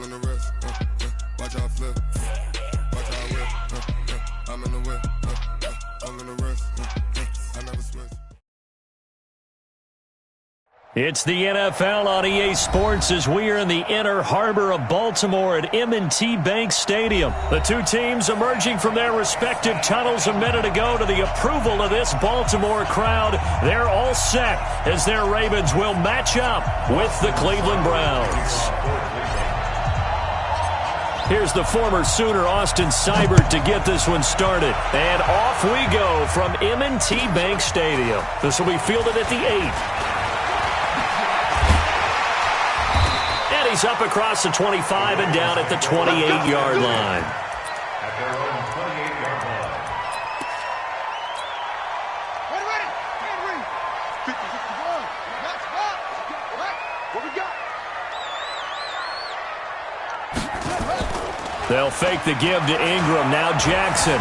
I'm in the wrist. Watch how I flip. Watch how I whip. I'm in the whip. I'm in the wrist. I never switch. It's the NFL on EA Sports as we are in the inner harbor of Baltimore at M&T Bank Stadium. The two teams emerging from their respective tunnels a minute ago to the approval of this Baltimore crowd. They're all set as their Ravens will match up with the Cleveland Browns. Here's the former Sooner Austin Seibert to get this one started. And off we go from M&T Bank Stadium. This will be fielded at the 8. He's up across the 25 and down at the 28-yard line. At their own 28-yard line. Ready. 50-51. That's what we got. They'll fake the give to Ingram. Now Jackson.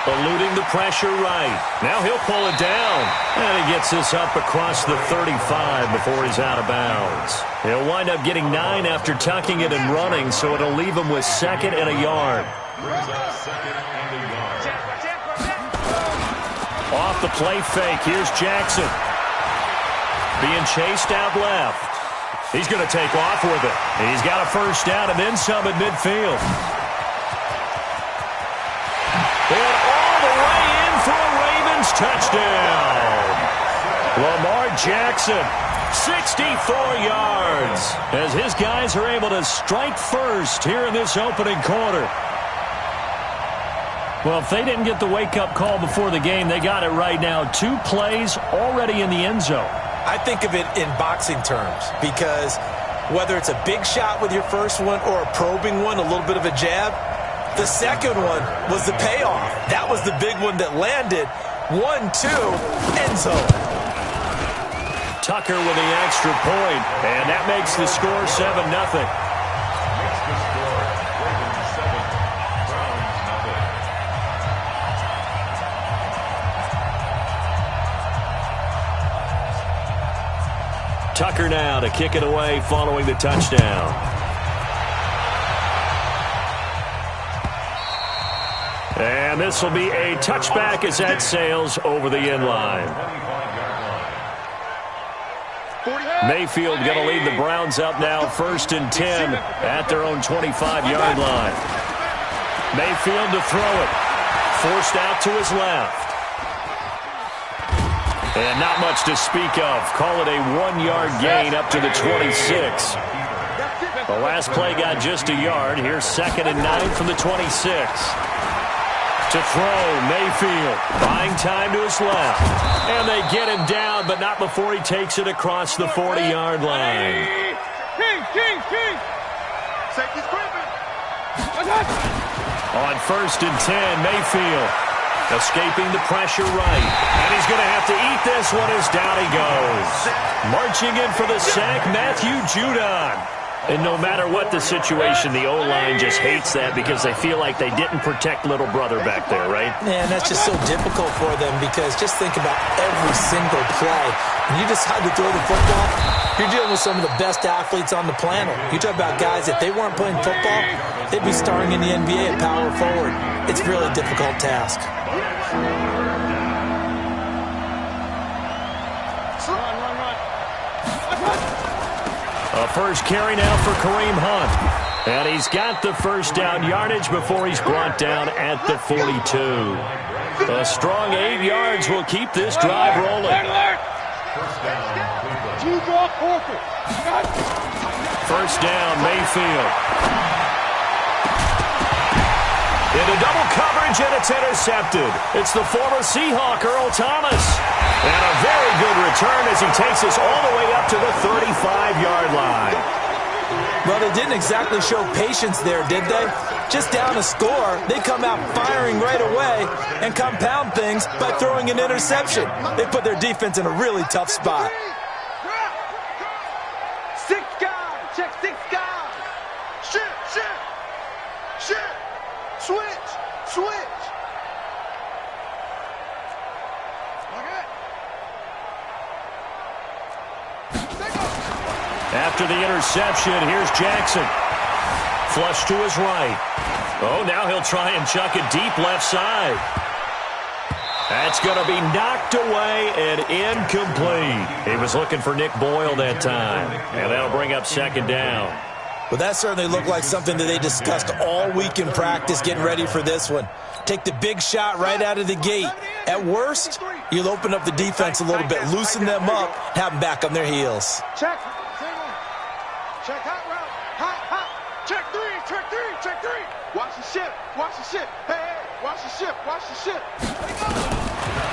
Eluding the pressure right. Now he'll pull it down. And he gets this up across the 35 before he's out of bounds. He'll wind up getting 9 after tucking it and running, so it'll leave him with 2nd and a yard. Brings up 2nd and a yard. Off the play fake. Here's Jackson. Being chased out left. He's going to take off with it. He's got a first down and then some at midfield. And all the way in for a Ravens touchdown. Lamar Jackson, 64 yards, as his guys are able to strike first here in this opening quarter. Well, if they didn't get the wake-up call before the game, they got it right now. 2 plays already in the end zone. I think of it in boxing terms because whether it's a big shot with your first one or a probing one, a little bit of a jab, the second one was the payoff. That was the big one that landed. 1-2, end zone. Tucker with the extra point, and that makes the score 7-0. Makes the score Ravens 7, Browns 0. Tucker now to kick it away following the touchdown. And this will be a touchback as that sails over the end line. Mayfield going to lead the Browns up now 1st and 10 at their own 25-yard line. Mayfield to throw it. Forced out to his left. And not much to speak of. Call it a 1-yard gain up to the 26. The last play got just a yard. Here's 2nd and 9 from the 26. To throw, Mayfield, buying time to his left. And they get him down, but not before he takes it across the 40-yard line. King. Safety's creeping. On 1st and 10, Mayfield escaping the pressure right. And he's going to have to eat this one as down he goes. Marching in for the sack, Matthew Judon. And no matter what the situation, the O-line just hates that because they feel like they didn't protect little brother back there, right? Man, that's just so difficult for them because just think about every single play. When you decide to throw the football, you're dealing with some of the best athletes on the planet. You talk about guys, if they weren't playing football, they'd be starring in the NBA at power forward. It's a really difficult task. A first carry now for Kareem Hunt. And he's got the first down yardage before he's brought down at the 42. A strong 8 yards will keep this drive rolling. First down, Mayfield. Into double coverage, and it's intercepted. It's the former Seahawk, Earl Thomas. And a very good return as he takes us all the way up to the 35-yard line. Well, they didn't exactly show patience there, did they? Just down a score, they come out firing right away and compound things by throwing an interception. They put their defense in a really tough spot. 6 guys. Check 6 guys. Shit. Switch. After the interception, here's Jackson. Flush to his right. Oh, now he'll try and chuck it deep left side. That's going to be knocked away and incomplete. He was looking for Nick Boyle that time, and that'll bring up second down. Well, that certainly looked like something that they discussed all week in practice getting ready for this one. Take the big shot right out of the gate. At worst, you'll open up the defense a little bit, loosen them up, have them back on their heels. Check. Check hot route. Hot. Check three. Watch the ship. Hey, watch the ship.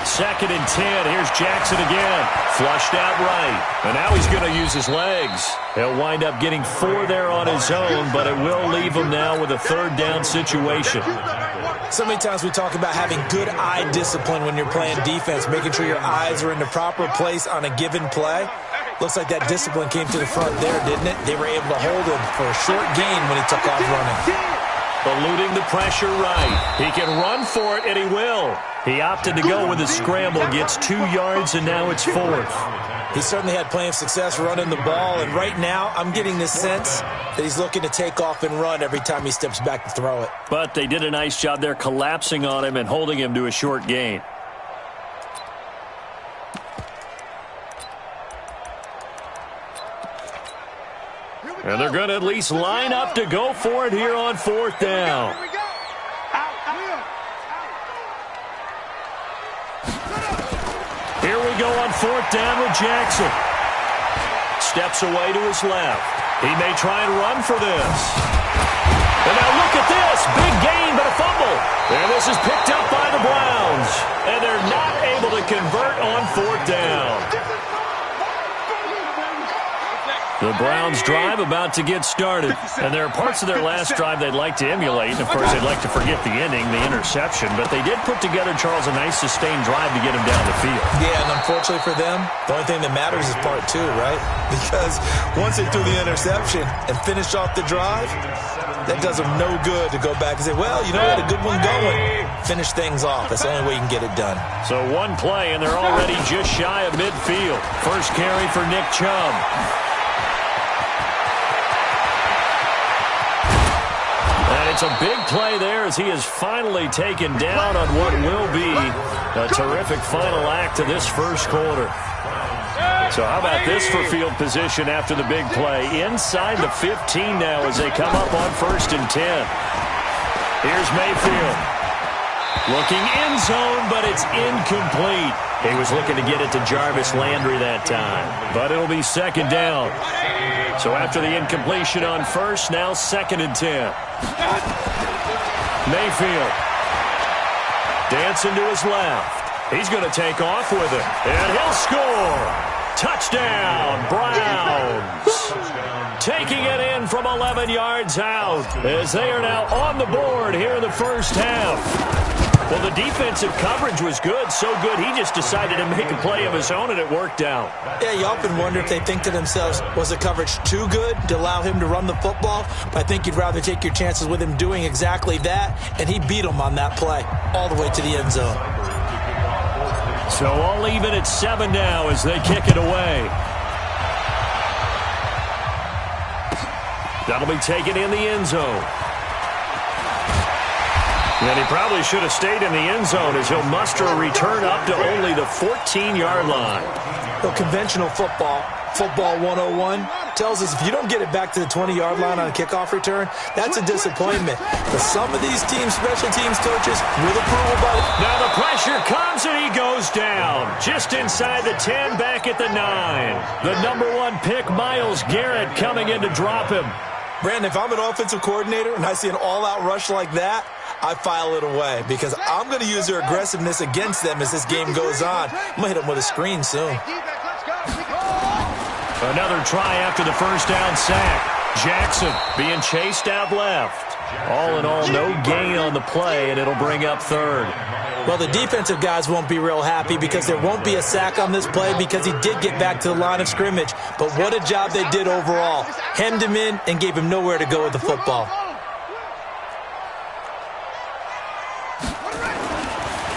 Second and 10. Here's Jackson again. Flushed out right. And now he's going to use his legs. He'll wind up getting 4 there on his own, but it will leave him now with a third down situation. So many times we talk about having good eye discipline when you're playing defense, making sure your eyes are in the proper place on a given play. Looks like that discipline came to the front there, didn't it? They were able to hold him for a short gain when he took off running. Eluding the pressure right. He can run for it, and he will. He opted to go with a scramble, gets 2 yards, and now it's 4th. He certainly had plenty of success running the ball, and right now I'm getting this sense that he's looking to take off and run every time he steps back to throw it. But they did a nice job there collapsing on him and holding him to a short gain. And they're going to at least line up to go for it here on 4th down. Here we go on 4th down with Jackson. Steps away to his left. He may try and run for this. And now look at this. Big gain, but a fumble. And this is picked up by the Browns. And they're not able to convert on 4th down. The Browns drive about to get started. And there are parts of their last drive they'd like to emulate. And, of course, they'd like to forget the ending, the interception. But they did put together, Charles, a nice sustained drive to get him down the field. Yeah, and unfortunately for them, the only thing that matters is part 2, right? Because once they threw the interception and finished off the drive, that does them no good to go back and say, well, you know, we had a good one going. Finish things off. That's the only way you can get it done. So 1 play, and they're already just shy of midfield. First carry for Nick Chubb. And it's a big play there as he is finally taken down on what will be a terrific final act of this first quarter. So how about this for field position after the big play? Inside the 15 now as they come up on 1st and 10. Here's Mayfield. Looking end zone, but it's incomplete. He was looking to get it to Jarvis Landry that time, but it'll be 2nd down. So after the incompletion on 1st, now 2nd and 10. Mayfield. Dancing to his left. He's going to take off with it, and he'll score. Touchdown, Browns. Taking it in from 11 yards out as they are now on the board here in the first half. Well, the defensive coverage was good, so good he just decided to make a play of his own, and it worked out. Yeah, you often wonder if they think to themselves, was the coverage too good to allow him to run the football? But I think you'd rather take your chances with him doing exactly that, and he beat him on that play all the way to the end zone. So all even at 7 now as they kick it away. That'll be taken in the end zone. And he probably should have stayed in the end zone as he'll muster a return up to only the 14-yard line. Well, conventional football 101, tells us if you don't get it back to the 20-yard line on a kickoff return, that's a disappointment. But some of these teams, special teams coaches, will approve about it. Now the pressure comes and he goes down. Just inside the 10, back at the 9. The number 1 pick, Myles Garrett, coming in to drop him. Brandon, if I'm an offensive coordinator and I see an all-out rush like that, I file it away because I'm going to use their aggressiveness against them as this game goes on. I'm going to hit them with a screen soon. Another try after the first down sack. Jackson being chased out left. All in all, no gain on the play, and it'll bring up 3rd. Well, the defensive guys won't be real happy because there won't be a sack on this play because he did get back to the line of scrimmage. But what a job they did overall. Hemmed him in and gave him nowhere to go with the football.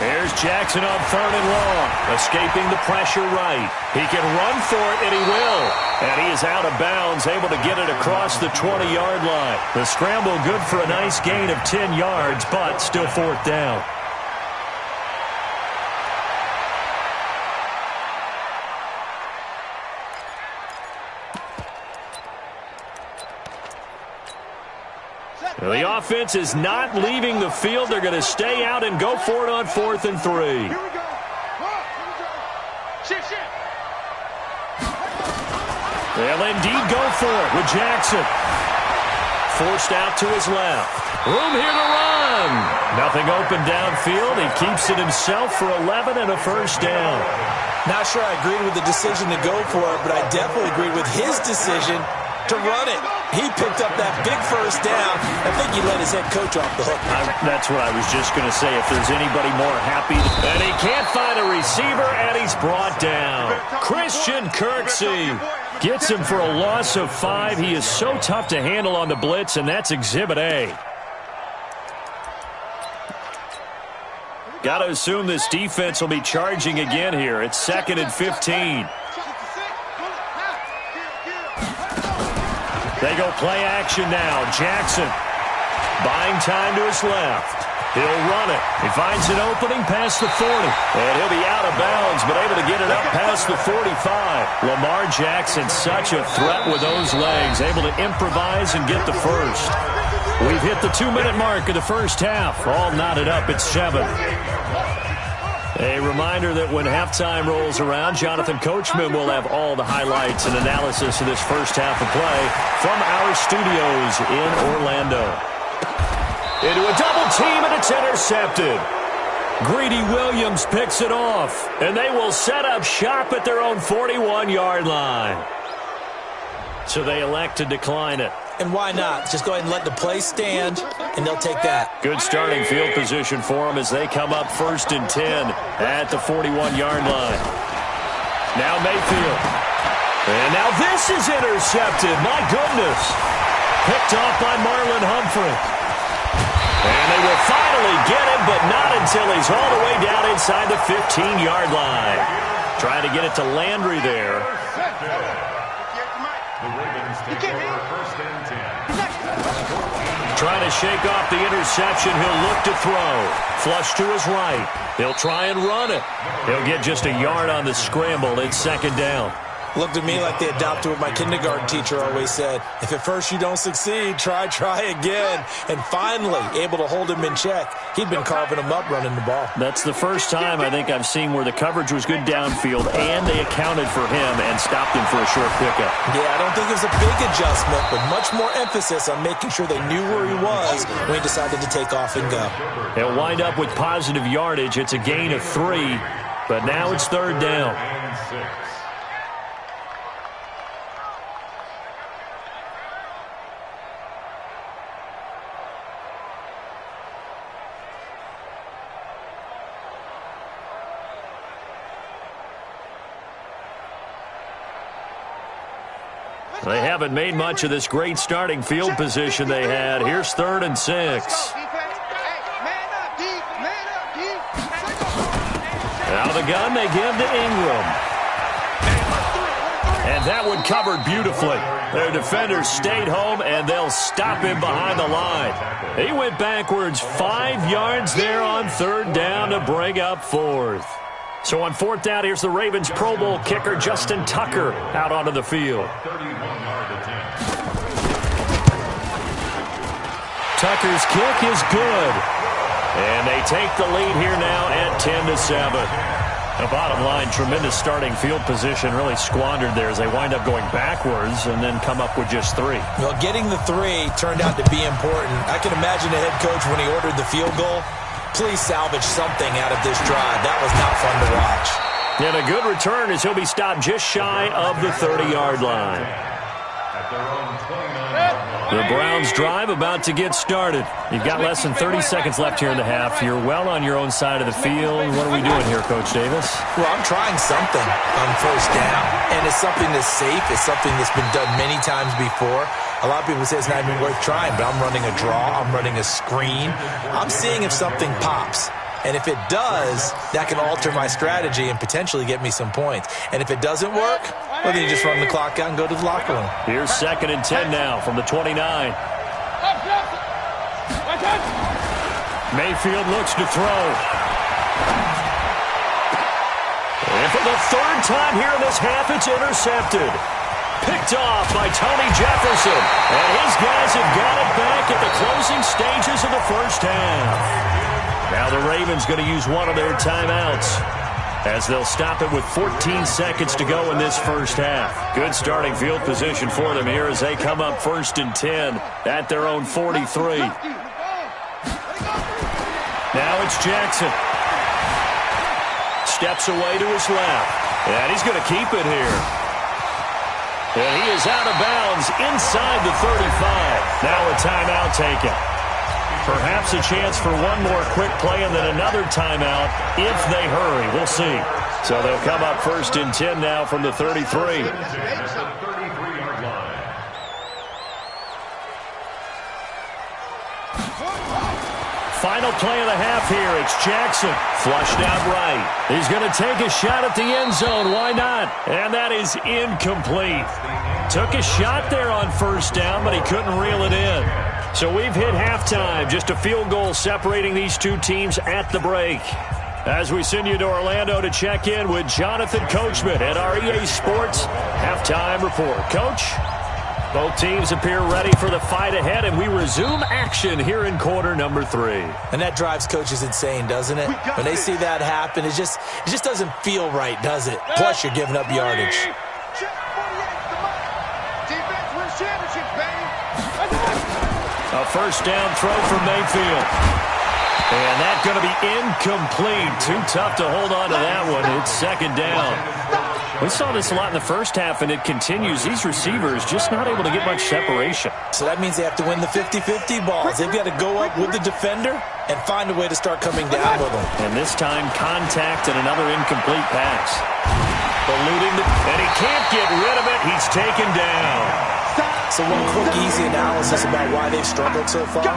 Here's Jackson on 3rd and long, escaping the pressure right. He can run for it, and he will. And he is out of bounds, able to get it across the 20-yard line. The scramble good for a nice gain of 10 yards, but still 4th down. The offense is not leaving the field. They're going to stay out and go for it on 4th and 3. Here we go. Shift. They'll indeed go for it with Jackson. Forced out to his left. Room here to run. Nothing open downfield. He keeps it himself for 11 and a 1st down. Not sure I agreed with the decision to go for it, but I definitely agreed with his decision to run it. He picked up that big 1st down. I think he let his head coach off the hook. That's what I was just going to say. If there's anybody more happy. And he can't find a receiver, and he's brought down. Christian Kirksey gets him for a loss of 5. He is so tough to handle on the blitz, and that's Exhibit A. Got to assume this defense will be charging again here. It's 2nd and 15. They go play action now. Jackson buying time to his left. He'll run it. He finds an opening past the 40. And he'll be out of bounds, but able to get it up past the 45. Lamar Jackson, such a threat with those legs. Able to improvise and get the first. We've hit the 2-minute mark of the first half. All knotted up at 7. A reminder that when halftime rolls around, Jonathan Coachman will have all the highlights and analysis of this first half of play from our studios in Orlando. Into a double team, and it's intercepted. Greedy Williams picks it off, and they will set up shop at their own 41-yard line. So they elect to decline it. And why not? Just go ahead and let the play stand, and they'll take that. Good starting field position for them as they come up 1st and 10 at the 41-yard line. Now Mayfield. And now this is intercepted. My goodness. Picked off by Marlon Humphrey. And they will finally get him, but not until he's all the way down inside the 15-yard line. Trying to get it to Landry there. The Ravens take over 1st and 10. Trying to shake off the interception. He'll look to throw. Flush to his right. He'll try and run it. He'll get just a yard on the scramble. It's 2nd down. Looked to me like they adopted what my kindergarten teacher always said. If at first you don't succeed, try again. And finally, able to hold him in check. He'd been carving him up running the ball. That's the first time I think I've seen where the coverage was good downfield and they accounted for him and stopped him for a short pickup. Yeah, I don't think it was a big adjustment, but much more emphasis on making sure they knew where he was when he decided to take off and go. He'll wind up with positive yardage. It's a gain of 3, but now it's 3rd down. They haven't made much of this great starting field position they had. Here's 3rd and 6. Out of the gun, they give to Ingram. And that one covered beautifully. Their defenders stayed home, and they'll stop him behind the line. He went backwards 5 yards there on 3rd down to bring up 4th. So on 4th down, here's the Ravens Pro Bowl kicker Justin Tucker out onto the field. Tucker's kick is good. And they take the lead here now at 10-7. The bottom line, tremendous starting field position, really squandered there as they wind up going backwards and then come up with just 3. Well, getting the 3 turned out to be important. I can imagine the head coach when he ordered the field goal. Please salvage something out of this drive. That was not fun to watch. And a good return as he'll be stopped just shy of the 30-yard line. The Browns drive about to get started. You've got less than 30 seconds left here in the half. You're well on your own side of the field. What are we doing here, Coach Davis? Well, I'm trying something on 1st down. And it's something that's safe. It's something that's been done many times before. A lot of people say it's not even worth trying, but I'm running a draw. I'm running a screen. I'm seeing if something pops. And if it does, that can alter my strategy and potentially get me some points. And if it doesn't work, well, then you just run the clock out and go to the locker room. Here's 2nd and 10 now from the 29. Mayfield looks to throw. And for the 3rd time here in this half, it's intercepted. Picked off by Tony Jefferson. And his guys have got it back at the closing stages of the first half. Now the Ravens going to use one of their timeouts as they'll stop it with 14 seconds to go in this first half. Good starting field position for them here as they come up 1st and 10 at their own 43. Now it's Jackson. Steps away to his left. And he's going to keep it here. And he is out of bounds inside the 35. Now a timeout taken. Perhaps a chance for one more quick play and then another timeout if they hurry. We'll see. So they'll come up 1st and 10 now from the 33. Final play of the half here. It's Jackson. Flushed out right. He's going to take a shot at the end zone. Why not? And that is incomplete. Took a shot there on 1st down, but he couldn't reel it in. So we've hit halftime. Just a field goal separating these two teams at the break. As we send you to Orlando to check in with Jonathan Coachman at our EA Sports Halftime Report. Coach, both teams appear ready for the fight ahead, and we resume action here in quarter number 3. And that drives coaches insane, doesn't it? When they see that happen, it just doesn't feel right, does it? Plus, you're giving up yardage. Defense wins championships, baby. A 1st down throw for Mayfield. And that's going to be incomplete. Too tough to hold on to that one. It's 2nd down. We saw this a lot in the first half, and it continues. These receivers just not able to get much separation. So that means they have to win the 50-50 balls. They've got to go up with the defender and find a way to start coming down with them. And this time, contact and another incomplete pass. Eluding and he can't get rid of it. He's taken down. So one quick, easy analysis about why they've struggled so far.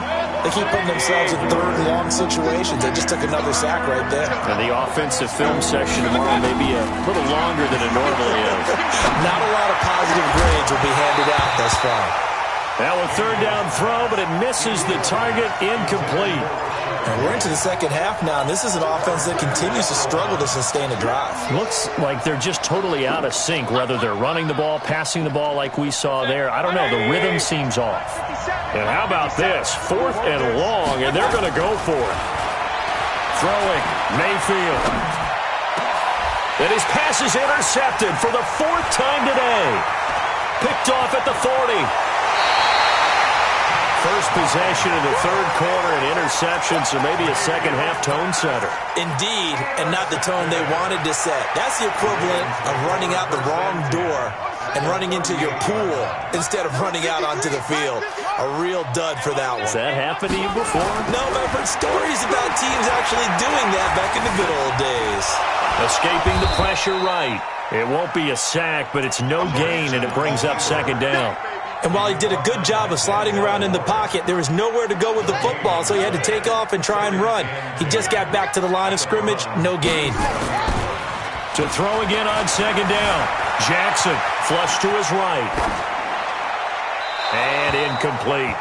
They keep putting themselves in 3rd and long situations. They just took another sack right there. And the offensive film section tomorrow may be a little longer than it normally is. Not a lot of positive grades will be handed out thus far. Now a 3rd down throw, but it misses the target. Incomplete. And we're into the second half now, and this is an offense that continues to struggle to sustain a drive. Looks like they're just totally out of sync, whether they're running the ball, passing the ball like we saw there. I don't know. The rhythm seems off. And how about this? 4th and long, and they're going to go for it. Throwing, Mayfield. And his pass is intercepted for the 4th time today. Picked off at the 40. First possession in the 3rd quarter and interception, so maybe a second-half tone setter. Indeed, and not the tone they wanted to set. That's the equivalent of running out the wrong door and running into your pool instead of running out onto the field. A real dud for that one. Has that happened to you before? No, but I've heard stories about teams actually doing that back in the good old days. Escaping the pressure right. It won't be a sack, but it's no gain, and it brings up 2nd down. And while he did a good job of sliding around in the pocket, there was nowhere to go with the football, so he had to take off and try and run. He just got back to the line of scrimmage, no gain. To throw again on 2nd down. Jackson, flush to his right. And incomplete.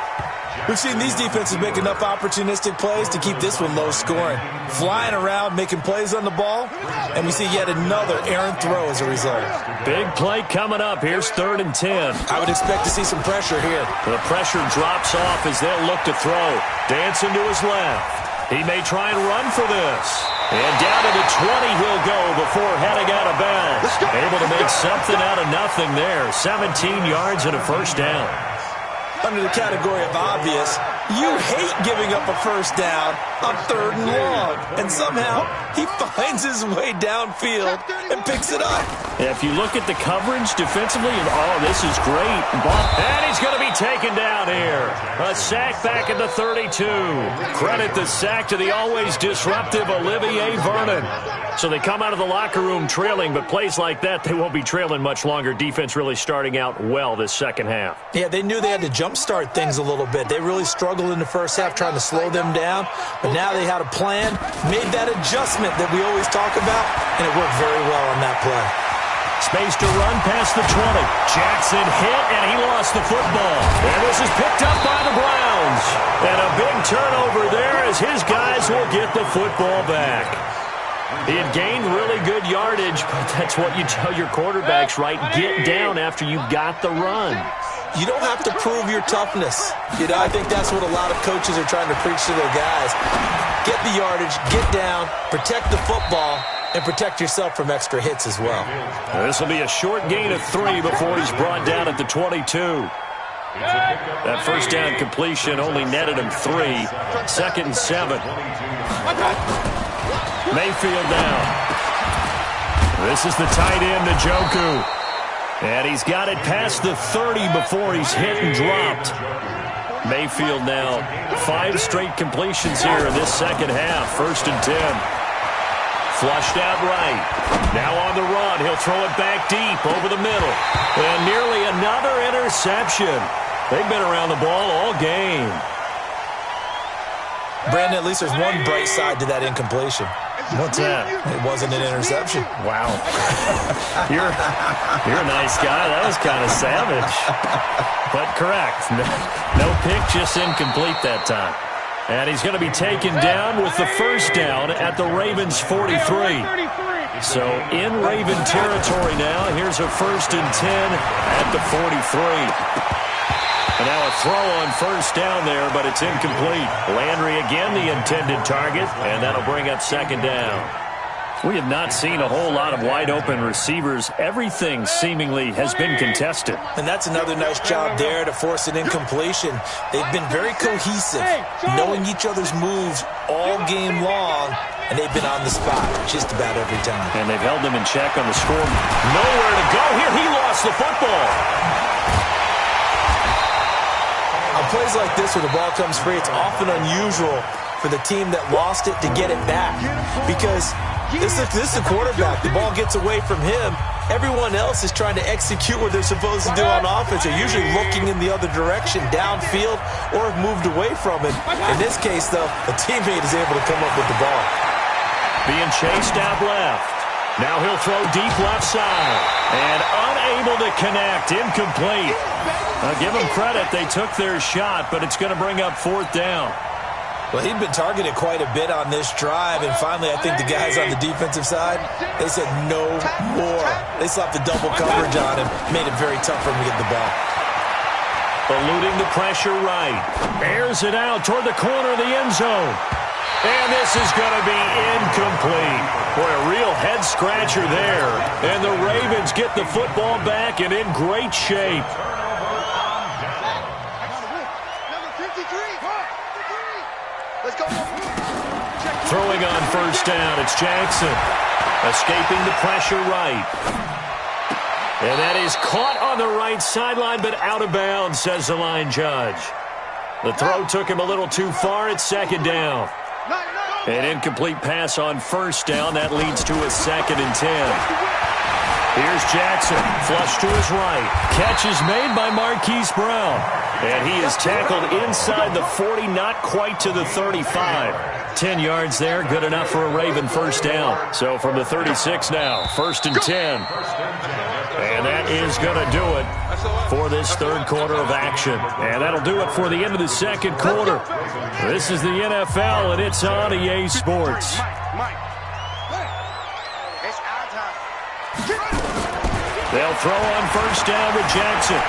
We've seen these defenses make enough opportunistic plays to keep this one low scoring. Flying around, making plays on the ball, and we see yet another errant throw as a result. Big play coming up. Here's 3rd and 10. I would expect to see some pressure here. The pressure drops off as they'll look to throw. Dancing to his left. He may try and run for this. And down to the 20 he'll go before heading out of bounds. Able to make something out of nothing there. 17 yards and a 1st down. Under the category of obvious, you hate giving up a 1st down on 3rd and long. And somehow, he finds his way downfield and picks it up. If you look at the coverage defensively, oh, this is great. And he's going to be taken down here. A sack back at the 32. Credit the sack to the always disruptive Olivier Vernon. So they come out of the locker room trailing, but plays like that, they won't be trailing much longer. Defense really starting out well this second half. Yeah, they knew they had to jumpstart things a little bit. They really struggled in the first half trying to slow them down, but now they had a plan, made that adjustment that we always talk about, and it worked very well on that play. Space to run past the 20. Jackson hit, and he lost the football. And this is picked up by the Browns. And a big turnover there as his guys will get the football back. He had gained really good yardage, but that's what you tell your quarterbacks, right? Get down after you got the run. You don't have to prove your toughness. I think that's what a lot of coaches are trying to preach to their guys. Get the yardage, get down, protect the football, and protect yourself from extra hits as well. This will be a short gain of 3 before he's brought down at the 22. That first down completion only netted him 3. 2nd and 7. Mayfield down. This is the tight end, Njoku. And he's got it past the 30 before he's hit and dropped. Mayfield now 5 straight completions here in this second half. 1st and 10. Flushed out right. Now on the run. He'll throw it back deep over the middle. And nearly another interception. They've been around the ball all game. Brandon, at least there's one bright side to that incompletion. What's that? It wasn't an interception. Wow. You're a nice guy. That was kind of savage. But correct. No pick, just incomplete that time. And he's going to be taken down with the first down at the Ravens' 43. So in Raven territory now. Here's a 1st and 10 at the 43. And now a throw on first down there, but it's incomplete. Landry again the intended target, and that'll bring up 2nd down. We have not seen a whole lot of wide-open receivers. Everything seemingly has been contested. And that's another nice job there to force an incompletion. They've been very cohesive, knowing each other's moves all game long, and they've been on the spot just about every time. And they've held them in check on the score. Nowhere to go here. He lost the football. On plays like this where the ball comes free, it's often unusual for the team that lost it to get it back. Because this is the quarterback. The ball gets away from him. Everyone else is trying to execute what they're supposed to do on offense. They're usually looking in the other direction, downfield, or have moved away from him. In this case, though, a teammate is able to come up with the ball. Being chased out left. Now he'll throw deep left side. And unable to connect. Incomplete. I'll give them credit. They took their shot, but it's going to bring up 4th down. Well, he'd been targeted quite a bit on this drive, and finally I think the guys on the defensive side, they said no more. They slapped the double coverage on him, made it very tough for him to get the ball. Eluding the pressure right. Airs it out toward the corner of the end zone. And this is going to be incomplete. Boy, a real head-scratcher there. And the Ravens get the football back and in great shape. Throwing on first down, it's Jackson. Escaping the pressure right. And that is caught on the right sideline, but out of bounds, says the line judge. The throw took him a little too far. It's 2nd down. An incomplete pass on first down. That leads to a 2nd and 10. Here's Jackson, flush to his right. Catch is made by Marquise Brown. And he is tackled inside the 40, not quite to the 35. 10 yards there, good enough for a Raven first down. So from the 36 now, 1st and 10. And that is going to do it for this 3rd quarter of action. And that'll do it for the end of the 2nd quarter. This is the NFL, and it's on EA Sports. They'll throw on first down with Jackson.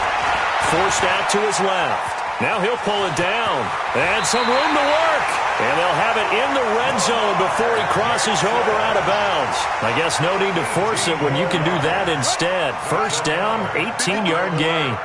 Forced out to his left. Now he'll pull it down. And some room to work. And they'll have it in the red zone before he crosses over out of bounds. I guess no need to force it when you can do that instead. First down, 18-yard gain.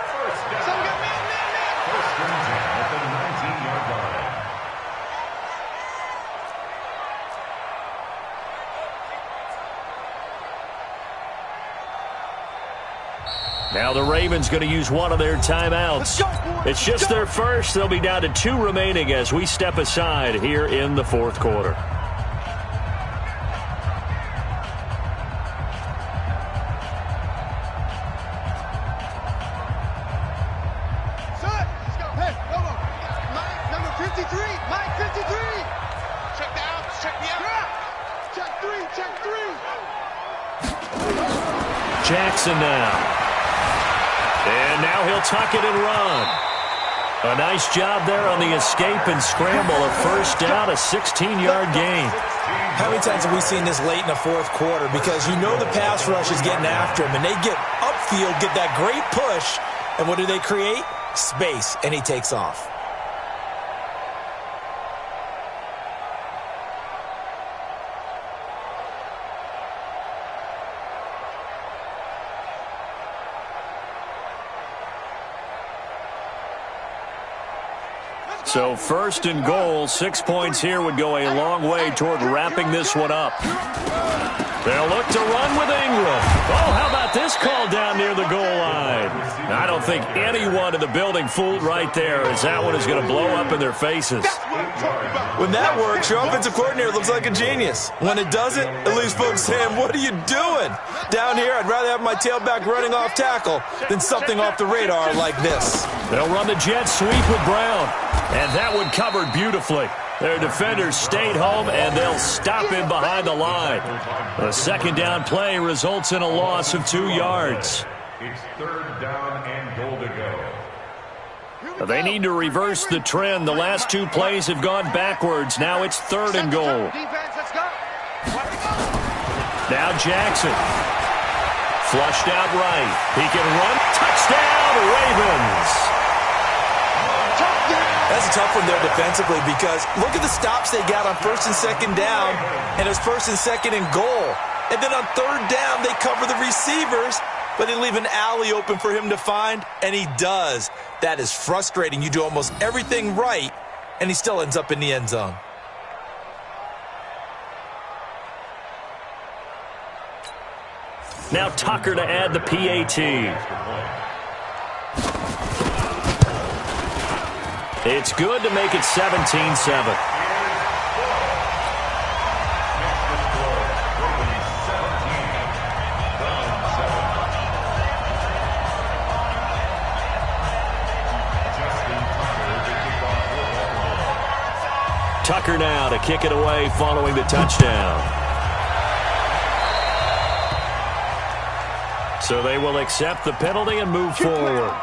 Now the Ravens going to use one of their timeouts. It's just their first. They'll be down to 2 remaining as we step aside here in the fourth quarter. Jackson now. And now he'll tuck it and run. A nice job there on the escape and scramble. A first down, a 16-yard gain. How many times have we seen this late in the fourth quarter? Because you know the pass rush is getting after him, and they get upfield, get that great push, and what do they create? Space, and he takes off. So first and goal, 6 points here would go a long way toward wrapping this one up. They'll look to run with Ingram. Oh, how about this call down near the goal line? I don't think anyone in the building fooled right there, as that one is going to blow up in their faces. When that works, your offensive coordinator looks like a genius. When it doesn't, it leaves folks saying, what are you doing? Down here, I'd rather have my tailback running off tackle than something off the radar like this. They'll run the jet sweep with Brown. And that one covered beautifully. Their defenders stayed home, and they'll stop him behind the line. A second down play results in a loss of 2 yards. It's third down and goal to go. They need to reverse the trend. The last 2 plays have gone backwards. Now it's third and goal. Now Jackson. Flushed out right. He can run. Touchdown, Ravens. That's a tough one there defensively because look at the stops they got on first and second down, and it was first and second and goal. And then on third down, they cover the receivers, but they leave an alley open for him to find, and he does. That is frustrating. You do almost everything right, and he still ends up in the end zone. Now Tucker to add the PAT. It's good to make it 17-7. Tucker now to kick it away following the touchdown. So they will accept the penalty and move forward.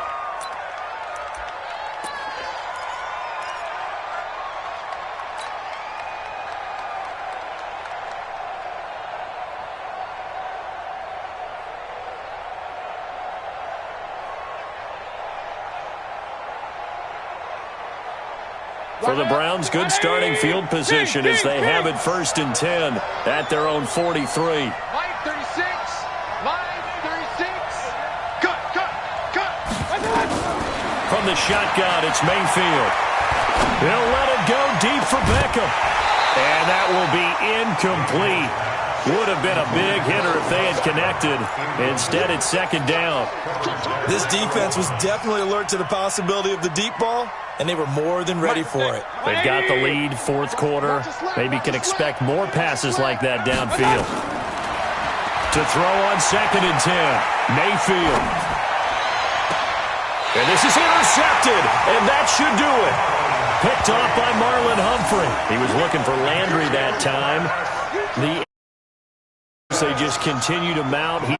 For the Browns, good starting field position as they have it first and 10 at their own 43. Line 36. Line 36. Cut. From the shotgun, it's Mayfield. He'll let it go deep for Beckham. And that will be incomplete. Would have been a big hitter if they had connected. Instead, it's second down. This defense was definitely alert to the possibility of the deep ball, and they were more than ready for it. They've got the lead, fourth quarter. Maybe can expect more passes like that downfield. To throw on second and 10, Mayfield. And this is intercepted, and that should do it. Picked off by Marlon Humphrey. He was looking for Landry that time. They just continue to mount. He